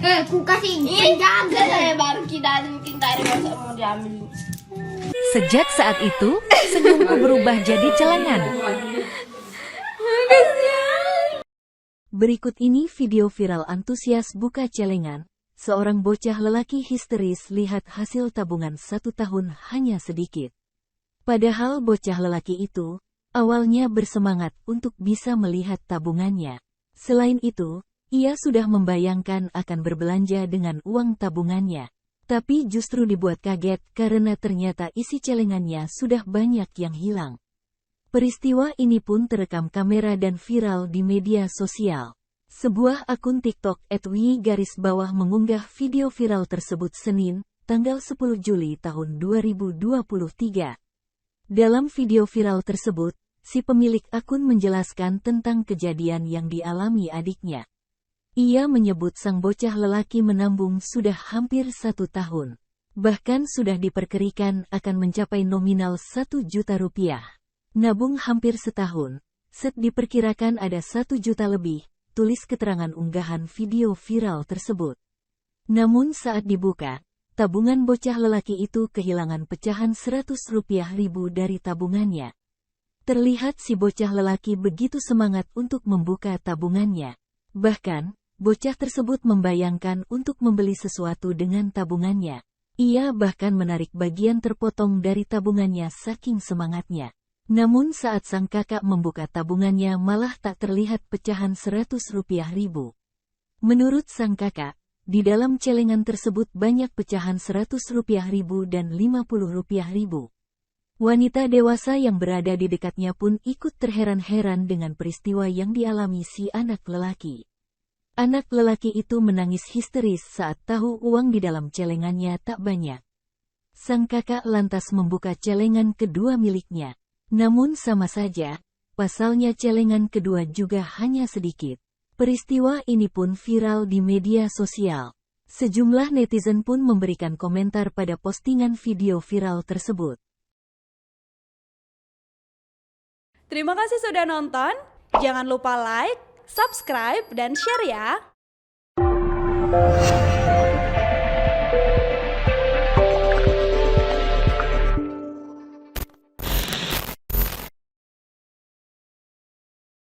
Ku kasih pinjam. Saya baru kita bikin tadi masa mau diambil. Sejak saat itu, senyumku berubah jadi celengan. Berikut ini video viral antusias buka celengan. Seorang bocah lelaki histeris lihat hasil tabungan 1 tahun hanya sedikit. Padahal bocah lelaki itu, awalnya bersemangat untuk bisa melihat tabungannya. Selain itu, ia sudah membayangkan akan berbelanja dengan uang tabungannya. Tapi justru dibuat kaget karena ternyata isi celengannya sudah banyak yang hilang. Peristiwa ini pun terekam kamera dan viral di media sosial. Sebuah akun TikTok @wi_bawah mengunggah video viral tersebut Senin, tanggal 10 Juli tahun 2023. Dalam video viral tersebut, si pemilik akun menjelaskan tentang kejadian yang dialami adiknya. Ia menyebut sang bocah lelaki menabung sudah hampir 1 tahun. Bahkan sudah diperkirakan akan mencapai nominal 1 juta rupiah. Nabung hampir setahun, diperkirakan ada 1 juta lebih, tulis keterangan unggahan video viral tersebut. Namun saat dibuka, tabungan bocah lelaki itu kehilangan pecahan 100 rupiah ribu dari tabungannya. Terlihat si bocah lelaki begitu semangat untuk membuka tabungannya. Bahkan, bocah tersebut membayangkan untuk membeli sesuatu dengan tabungannya. Ia bahkan menarik bagian terpotong dari tabungannya saking semangatnya. Namun saat sang kakak membuka tabungannya malah tak terlihat pecahan 100 rupiah ribu. Menurut sang kakak, di dalam celengan tersebut banyak pecahan 100 rupiah ribu dan 50 rupiah ribu. Wanita dewasa yang berada di dekatnya pun ikut terheran-heran dengan peristiwa yang dialami si anak lelaki. Anak lelaki itu menangis histeris saat tahu uang di dalam celengannya tak banyak. Sang kakak lantas membuka celengan kedua miliknya. Namun sama saja, pasalnya celengan kedua juga hanya sedikit. Peristiwa ini pun viral di media sosial. Sejumlah netizen pun memberikan komentar pada postingan video viral tersebut. Terima kasih sudah nonton. Jangan lupa like, subscribe, dan share ya.